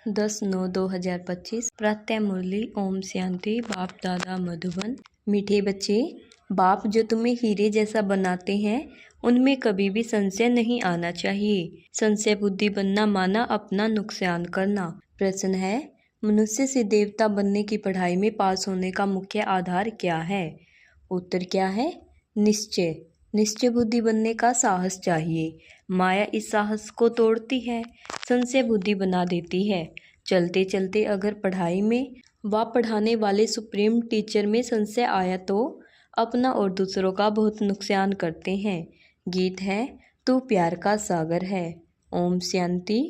10/9/2025 प्रातः मुरली। ओम शांति। बाप दादा मधुबन। मीठे बच्चे, बाप जो तुम्हें हीरे जैसा बनाते हैं उनमें कभी भी संशय नहीं आना चाहिए। संशय बुद्धि बनना माना अपना नुकसान करना। प्रश्न है, मनुष्य से देवता बनने की पढ़ाई में पास होने का मुख्य आधार क्या है? उत्तर क्या है? निश्चय। निश्चय बुद्धि बनने का साहस चाहिए। माया इस साहस को तोड़ती है, संशय बुद्धि बना देती है। चलते चलते अगर पढ़ाई में व पढ़ाने वाले सुप्रीम टीचर में संशय आया तो अपना और दूसरों का बहुत नुकसान करते हैं। गीत है, तू प्यार का सागर है। ओम शांति।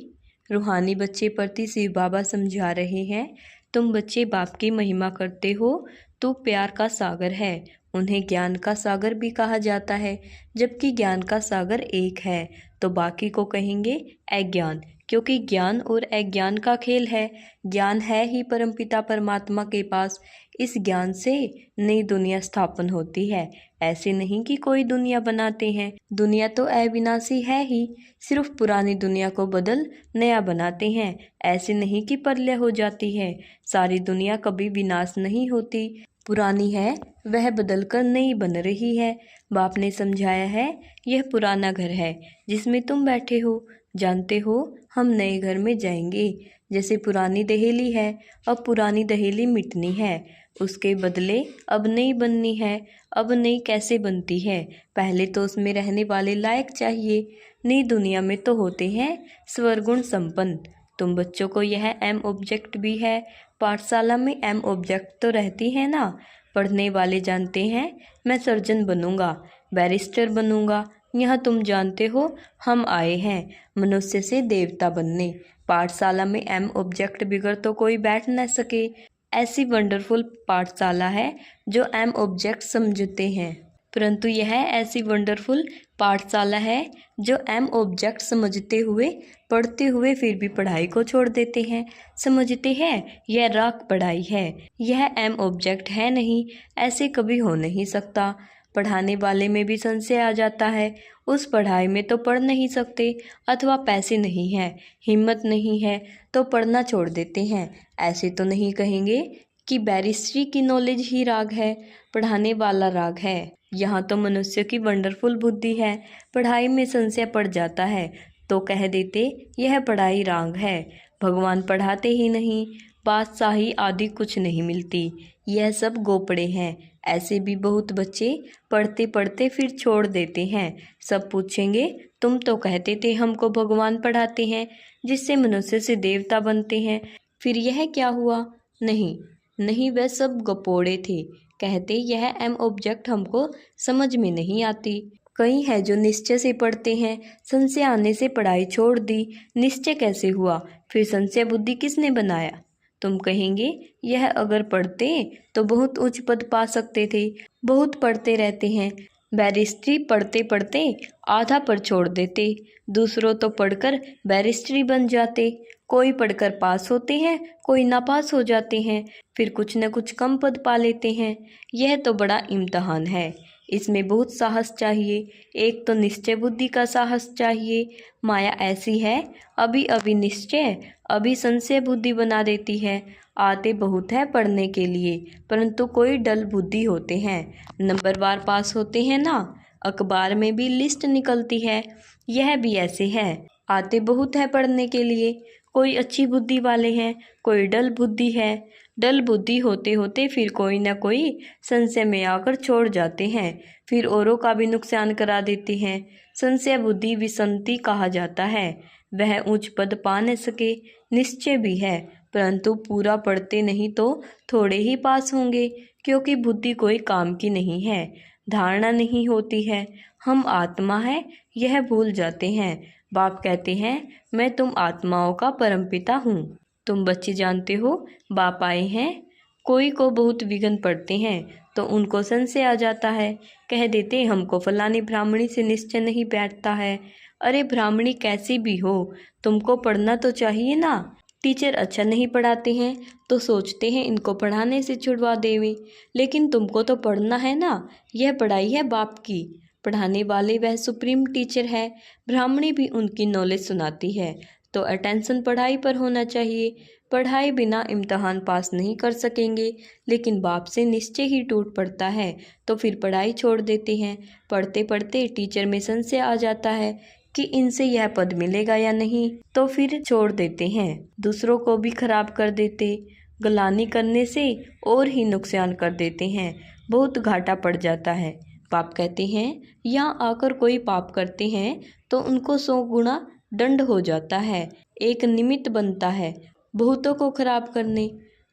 रूहानी बच्चे प्रति शिव बाबा समझा रहे हैं, तुम बच्चे बाप की महिमा करते हो, तू प्यार का सागर है। उन्हें ज्ञान का सागर भी कहा जाता है, जबकि ज्ञान का सागर एक है तो बाकी को कहेंगे अज्ञान, क्योंकि ज्ञान और अज्ञान का खेल है। ज्ञान है ही परमपिता परमात्मा के पास। इस ज्ञान से नई दुनिया स्थापन होती है। ऐसे नहीं कि कोई दुनिया बनाते हैं, दुनिया तो अविनाशी है ही, सिर्फ पुरानी दुनिया को बदल नया बनाते हैं। ऐसे नहीं कि प्रलय हो जाती है, सारी दुनिया कभी विनाश नहीं होती, पुरानी है वह बदलकर नई बन रही है। बाप ने समझाया है, यह पुराना घर है जिसमें तुम बैठे हो। जानते हो, हम नए घर में जाएंगे। जैसे पुरानी दहेली है, अब पुरानी दहेली मिटनी है, उसके बदले अब नई बननी है। अब नई कैसे बनती है? पहले तो उसमें रहने वाले लायक चाहिए। नई दुनिया में तो होते हैं स्वरगुण संपन्न। तुम बच्चों को यह एम ऑब्जेक्ट भी है। पाठशाला में एम ऑब्जेक्ट तो रहती है ना। पढ़ने वाले जानते हैं मैं सर्जन बनूंगा, बैरिस्टर बनूंगा। यहाँ तुम जानते हो हम आए हैं मनुष्य से देवता बनने। पाठशाला में एम ऑब्जेक्ट बिगड़ तो कोई बैठ न सके। ऐसी वंडरफुल पाठशाला है जो एम ऑब्जेक्ट समझते हैं, परंतु यह ऐसी वंडरफुल पाठशाला है जो एम ऑब्जेक्ट समझते हुए पढ़ते हुए फिर भी पढ़ाई को छोड़ देते हैं। समझते हैं यह राख पढ़ाई है, यह एम ऑब्जेक्ट है नहीं, ऐसे कभी हो नहीं सकता। पढ़ाने वाले में भी संशय आ जाता है, उस पढ़ाई में तो पढ़ नहीं सकते, अथवा पैसे नहीं है, हिम्मत नहीं है तो पढ़ना छोड़ देते हैं। ऐसे तो नहीं कहेंगे कि बैरिस्ट्री की नॉलेज ही राग है, पढ़ाने वाला राग है। यहाँ तो मनुष्य की वंडरफुल बुद्धि है, पढ़ाई में संशय पड़ जाता है तो कह देते यह पढ़ाई राग है। भगवान पढ़ाते ही नहीं, बादशाही आदि कुछ नहीं मिलती, यह सब गोपड़े हैं। ऐसे भी बहुत बच्चे पढ़ते पढ़ते फिर छोड़ देते हैं। सब पूछेंगे तुम तो कहते थे हमको भगवान पढ़ाते हैं जिससे मनुष्य से देवता बनते हैं, फिर यह क्या हुआ? नहीं नहीं, वह सब गपोड़े थे। कहते यह एम ऑब्जेक्ट हमको समझ में नहीं आती। कई है जो निश्चय से पढ़ते हैं, संशय आने से पढ़ाई छोड़ दी। निश्चय कैसे हुआ? फिर संशय बुद्धि किसने बनाया? तुम कहेंगे यह अगर पढ़ते तो बहुत उच्च पद पा सकते थे। बहुत पढ़ते रहते हैं, बैरिस्ट्री पढ़ते पढ़ते आधा पर छोड़ देते। दूसरों तो पढ़कर बैरिस्ट्री बन जाते। कोई पढ़कर पास होते हैं, कोई नापास हो जाते हैं, फिर कुछ न कुछ कम पद पा लेते हैं। यह तो बड़ा इम्तहान है, इसमें बहुत साहस चाहिए। एक तो निश्चय बुद्धि का साहस चाहिए। माया ऐसी है, अभी अभी निश्चय, अभी संशय बुद्धि बना देती है। आते बहुत है पढ़ने के लिए, परंतु कोई डल बुद्धि होते हैं। नंबरवार पास होते हैं ना, अखबार में भी लिस्ट निकलती है। यह भी ऐसे है, आते बहुत है पढ़ने के लिए, कोई अच्छी बुद्धि वाले हैं, कोई डल बुद्धि है। डल बुद्धि होते होते फिर कोई न कोई संशय में आकर छोड़ जाते हैं, फिर औरों का भी नुकसान करा देते हैं। संशय बुद्धि विसंति कहा जाता है। वह उच्च पद पा न सके, निश्चय भी है, परंतु पूरा पढ़ते नहीं तो थोड़े ही पास होंगे, क्योंकि बुद्धि कोई काम की नहीं है। धारणा नहीं होती है हम आत्मा है, यह भूल जाते हैं। बाप कहते हैं मैं तुम आत्माओं का परमपिता हूँ। तुम बच्चे जानते हो बाप आए हैं। कोई को बहुत विघ्न पड़ते हैं तो उनको संशय आ जाता है, कह देते हमको फलानी ब्राह्मणी से निश्चय नहीं बैठता है। अरे ब्राह्मणी कैसी भी हो, तुमको पढ़ना तो चाहिए ना। टीचर अच्छा नहीं पढ़ाते हैं तो सोचते हैं इनको पढ़ाने से छुड़वा देवे, लेकिन तुमको तो पढ़ना है ना, यह पढ़ाई है बाप की। पढ़ाने वाले वह सुप्रीम टीचर है, ब्राह्मणी भी उनकी नॉलेज सुनाती है। तो अटेंशन पढ़ाई पर होना चाहिए। पढ़ाई बिना इम्तहान पास नहीं कर सकेंगे, लेकिन बाप से निश्चय ही टूट पड़ता है तो फिर पढ़ाई छोड़ देते हैं। पढ़ते पढ़ते टीचर में संशय आ जाता है कि इनसे यह पद मिलेगा या नहीं, तो फिर छोड़ देते हैं। दूसरों को भी खराब कर देते, गलानी करने से और ही नुकसान कर देते हैं, बहुत घाटा पड़ जाता है। बाप कहते हैं यहाँ आकर कोई पाप करते हैं तो उनको 100 गुना दंड हो जाता है, एक निमित्त बनता है बहुतों को खराब करने।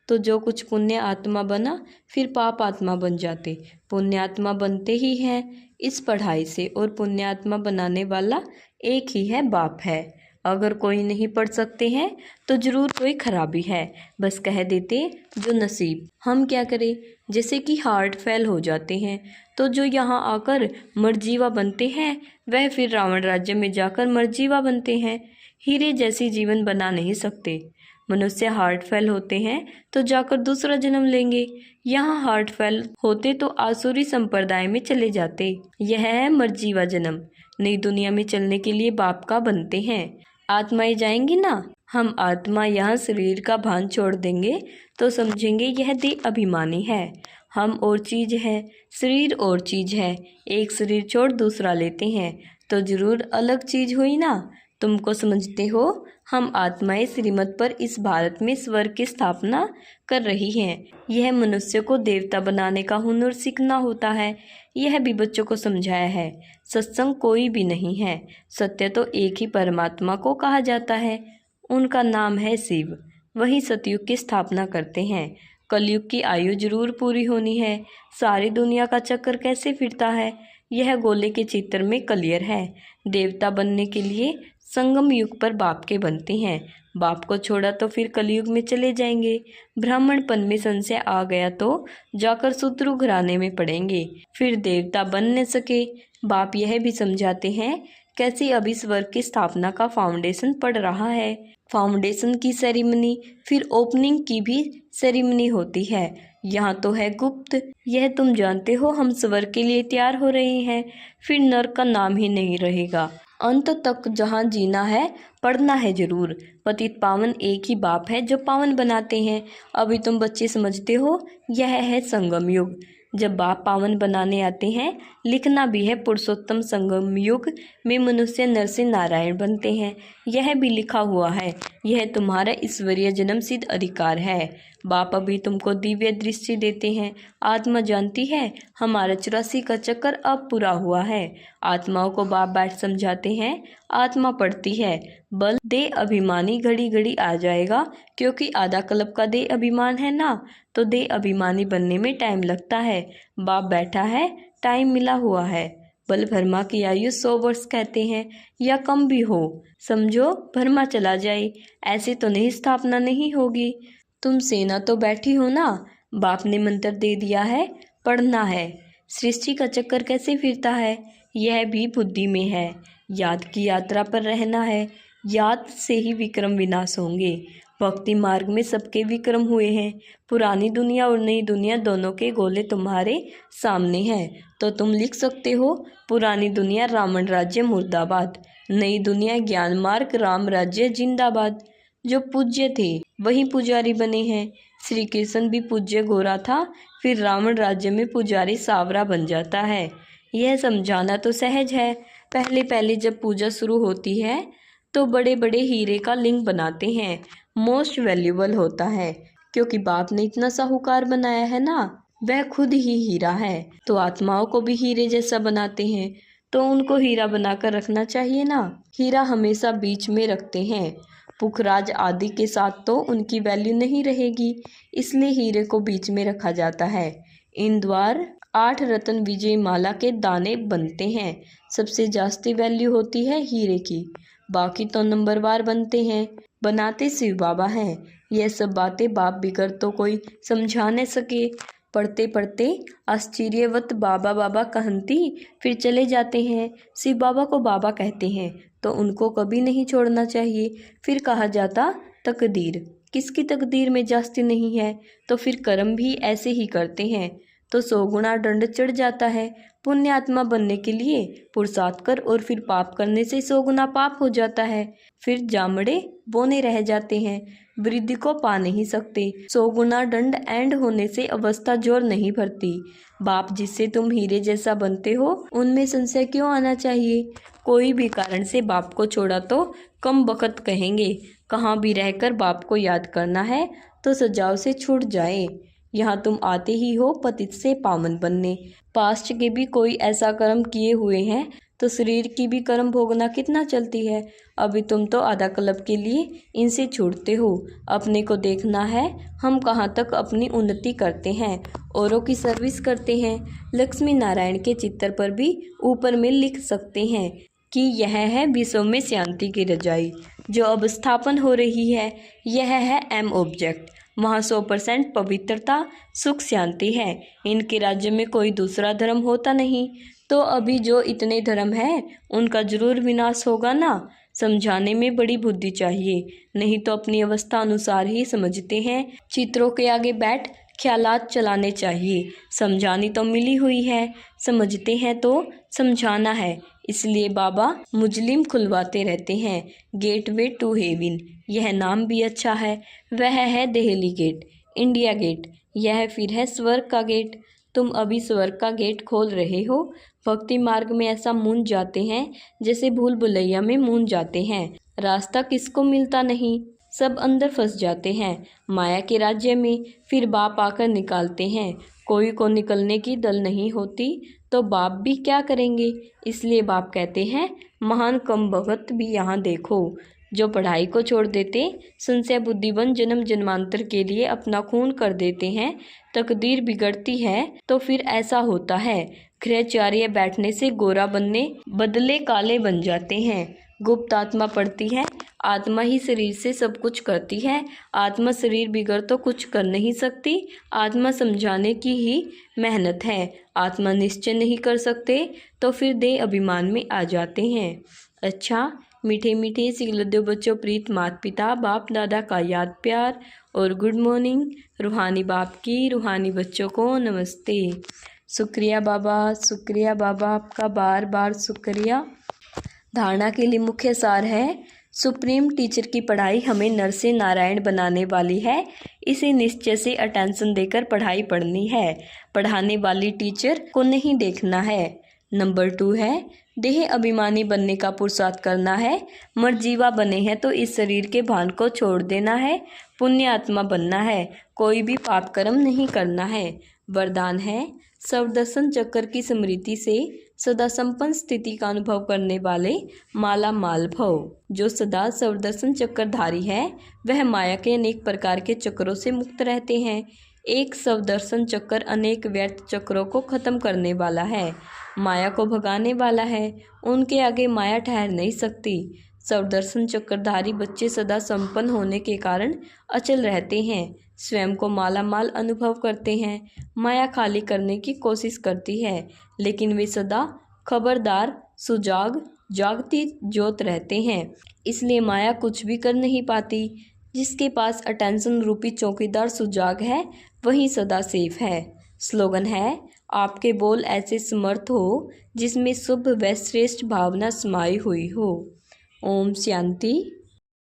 तो जो कुछ पुण्य आत्मा बना फिर पाप आत्मा बन जाते। पुण्य आत्मा बनते ही हैं इस पढ़ाई से, और पुण्य आत्मा बनाने वाला एक ही है, बाप है। अगर कोई नहीं पढ़ सकते हैं तो ज़रूर कोई खराबी है, बस कह देते जो नसीब। हम क्या करें, जैसे कि हार्ट फेल हो जाते हैं तो जो यहाँ आकर मरजीवा बनते हैं वह फिर रावण राज्य में जाकर मरजीवा बनते हैं। हीरे जैसी जीवन बना नहीं सकते। मनुष्य हार्ट फेल होते हैं तो जाकर दूसरा जन्म लेंगे, यहाँ हार्ट फेल होते तो आसुरी संप्रदाय में चले जाते। यह है मरजीवा जन्म। नई दुनिया में चलने के लिए बाप का बनते हैं। आत्माएं जाएंगी ना, हम आत्मा यहाँ शरीर का भान छोड़ देंगे तो समझेंगे यह देह अभिमानी है, हम और चीज़ है, शरीर और चीज़ है। एक शरीर छोड़ दूसरा लेते हैं तो जरूर अलग चीज़ हुई ना। तुमको समझते हो, हम आत्माएं श्रीमत पर इस भारत में स्वर्ग की स्थापना कर रही हैं। यह मनुष्य को देवता बनाने का हुनर सीखना होता है, यह भी बच्चों को समझाया है। सत्संग कोई भी नहीं है, सत्य तो एक ही परमात्मा को कहा जाता है, उनका नाम है शिव। वही सतयुग की स्थापना करते हैं। कलयुग की आयु जरूर पूरी होनी है। सारी दुनिया का चक्कर कैसे फिरता है, यह गोले के चित्र में क्लियर है। देवता बनने के लिए संगम युग पर बाप के बनते हैं। बाप को छोड़ा तो फिर कलयुग में चले जाएंगे। ब्राह्मणपन में संशय आ गया तो जाकर शूद्र घराने में पड़ेंगे, फिर देवता बन न सके। बाप यह भी समझाते हैं कैसे अब इस वर्ग की स्थापना का फाउंडेशन पड़ रहा है। फाउंडेशन की सेरेमनी, फिर ओपनिंग की भी सेरेमनी होती है। यहाँ तो है गुप्त, यह तुम जानते हो। हम स्वर्ग के लिए तैयार हो रहे हैं, फिर नरक का नाम ही नहीं रहेगा। अंत तक जहाँ जीना है पढ़ना है जरूर। पतित पावन एक ही बाप है जो पावन बनाते हैं। अभी तुम बच्चे समझते हो, यह है संगम युग। जब बाप पावन बनाने आते हैं, लिखना भी है पुरुषोत्तम संगम युग में मनुष्य नर से नारायण बनते हैं। यह भी लिखा हुआ है, यह तुम्हारा ईश्वरीय जन्म सिद्ध अधिकार है। बाप अभी तुमको दिव्य दृष्टि देते हैं। आत्मा जानती है हमारा 84 का चक्कर अब पूरा हुआ है। आत्माओं को बाप बैठ समझाते हैं। आत्मा पढ़ती है, बल देह अभिमानी घड़ी घड़ी आ जाएगा, क्योंकि आधा कल्प का देह अभिमान है ना, तो देह अभिमानी बनने में टाइम लगता है। बाप बैठा है, टाइम मिला हुआ है। बल भरमा की आयु 100 वर्ष कहते हैं, या कम भी हो। समझो भरमा चला जाए, ऐसे तो नहीं स्थापना नहीं होगी। तुम सेना तो बैठी हो ना, बाप ने मंत्र दे दिया है, पढ़ना है। सृष्टि का चक्कर कैसे फिरता है, यह भी बुद्धि में है। याद की यात्रा पर रहना है, याद से ही विक्रम विनाश होंगे। भक्ति मार्ग में सबके विक्रम हुए हैं। पुरानी दुनिया और नई दुनिया दोनों के गोले तुम्हारे सामने हैं, तो तुम लिख सकते हो पुरानी दुनिया रावण राज्य मुर्दाबाद, नई दुनिया ज्ञान मार्ग राम राज्य जिंदाबाद। जो पूज्य थे वही पुजारी बने हैं। श्री कृष्ण भी पूज्य गोरा था, फिर रावण राज्य में पुजारी सावरा बन जाता है। यह समझाना तो सहज है। पहले पहले जब पूजा शुरू होती है तो बड़े बड़े हीरे का लिंग बनाते हैं, मोस्ट वैल्यूबल होता है, क्योंकि बाप ने इतना साहूकार बनाया है ना, वह खुद ही हीरा है। तो आत्माओं को भी हीरे जैसा बनाते हैं, तो उनको हीरा बनाकर रखना चाहिए ना। हीरा हमेशा बीच में रखते हैं, पुखराज आदि के साथ तो उनकी वैल्यू नहीं रहेगी, इसलिए हीरे को बीच में रखा जाता है। इन द्वार 8 रत्न विजय माला के दाने बनते हैं। सबसे जास्ती वैल्यू होती है हीरे की, बाकी तो नंबरवार बनते हैं। बनाते शिव बाबा हैं। यह सब बातें बाप बिगड़ तो कोई समझा न सके। पढ़ते पढ़ते आश्चर्यवत बाबा बाबा कहती फिर चले जाते हैं। शिव बाबा को बाबा कहते हैं तो उनको कभी नहीं छोड़ना चाहिए। फिर कहा जाता तकदीर, किसकी तकदीर में जास्ती नहीं है, तो फिर कर्म भी ऐसे ही करते हैं। तो 100 गुना दंड चढ़ जाता है। पुण्य आत्मा बनने के लिए पुरुषार्थ कर और फिर पाप करने से 100 गुना पाप हो जाता है। फिर जामड़े बोने रह जाते हैं, वृद्धि को पा नहीं सकते। 100 गुना दंड एंड होने से अवस्था जोर नहीं भरती। बाप जिससे तुम हीरे जैसा बनते हो उनमें संशय क्यों आना चाहिए। कोई भी कारण से बाप को छोड़ा तो कम बखत कहेंगे। कहाँ भी रहकर बाप को याद करना है तो सजाओ से छूट जाए। यहाँ तुम आते ही हो पतित से पावन बनने। पास्ट के भी कोई ऐसा कर्म किए हुए हैं तो शरीर की भी कर्म भोगना कितना चलती है। अभी तुम तो आधा कल्प के लिए इनसे छूटते हो। अपने को देखना है, हम कहाँ तक अपनी उन्नति करते हैं, औरों की सर्विस करते हैं। लक्ष्मी नारायण के चित्र पर भी ऊपर में लिख सकते हैं कि यह है विश्व में शांति की रजाई जो अब स्थापन हो रही है। यह है एम ऑब्जेक्ट। वहाँ 100% पवित्रता, सुख, शांति है। इनके राज्य में कोई दूसरा धर्म होता नहीं तो अभी जो इतने धर्म हैं उनका जरूर विनाश होगा ना। समझाने में बड़ी बुद्धि चाहिए, नहीं तो अपनी अवस्था अनुसार ही समझते हैं। चित्रों के आगे बैठ ख्यालात चलाने चाहिए। समझानी तो मिली हुई है, समझते हैं तो समझाना है। इसलिए बाबा मुजलिम खुलवाते रहते हैं। गेटवे टू हेवन, यह नाम भी अच्छा है। वह है दिल्ली गेट, इंडिया गेट, यह फिर है स्वर्ग का गेट। तुम अभी स्वर्ग का गेट खोल रहे हो। भक्ति मार्ग में ऐसा मूंझ जाते हैं जैसे भूल भुलैया में मूंझ जाते हैं। रास्ता किसको मिलता नहीं, सब अंदर फंस जाते हैं माया के राज्य में। फिर बाप आकर निकालते हैं। कोई को निकलने की दल नहीं होती तो बाप भी क्या करेंगे। इसलिए बाप कहते हैं महान कम भगत भी यहाँ देखो, जो पढ़ाई को छोड़ देते, संशय बुद्धिवन जन्म जन्मांतर के लिए अपना खून कर देते हैं। तकदीर बिगड़ती है तो फिर ऐसा होता है। गृहचार्य बैठने से गोरा बनने बदले काले बन जाते हैं। गुप्त आत्मा पढ़ती है। आत्मा ही शरीर से सब कुछ करती है। आत्मा शरीर बिगड़ तो कुछ कर नहीं सकती। आत्मा समझाने की ही मेहनत है। आत्मा निश्चय नहीं कर सकते तो फिर देह अभिमान में आ जाते हैं। अच्छा, मीठे मीठे सिगलद्दो बच्चों, प्रीत माता पिता बाप दादा का याद प्यार और गुड मॉर्निंग। रूहानी बाप की रूहानी बच्चों को नमस्ते। शुक्रिया बाबा, शुक्रिया बाबा, आपका बार बार शुक्रिया। धारणा के लिए मुख्य सार है, सुप्रीम टीचर की पढ़ाई हमें नर से नारायण बनाने वाली है। इसे निश्चय से अटेंशन देकर पढ़ाई पढ़नी है। पढ़ाने वाली टीचर को नहीं देखना है। नंबर 2 है, देह अभिमानी बनने का पुरुषार्थ करना है। मर्जीवा बने हैं तो इस शरीर के भान को छोड़ देना है। पुण्य आत्मा बनना है, कोई भी पाप कर्म नहीं करना है। वरदान है, सर्वदर्शन चक्र की स्मृति से सदा संपन्न स्थिति का अनुभव करने वाले माला माल भव। जो सदा सर्वदर्शन चक्रधारी है वह माया के अनेक प्रकार के चक्रों से मुक्त रहते हैं। एक सर्वदर्शन चक्र अनेक व्यर्थ चक्रों को खत्म करने वाला है, माया को भगाने वाला है। उनके आगे माया ठहर नहीं सकती। सर्वदर्शन चक्रधारी बच्चे सदा संपन्न होने के कारण अचल रहते हैं, स्वयं को माला माल अनुभव करते हैं। माया खाली करने की कोशिश करती है लेकिन वे सदा खबरदार, सुजाग, जागती ज्योत रहते हैं। इसलिए माया कुछ भी कर नहीं पाती। जिसके पास अटेंशन रूपी चौकीदार सुजाग है वही सदा सेफ है। स्लोगन है, आपके बोल ऐसे समर्थ हो जिसमें शुभ व श्रेष्ठ भावना समाई हुई हो। ओम शांति।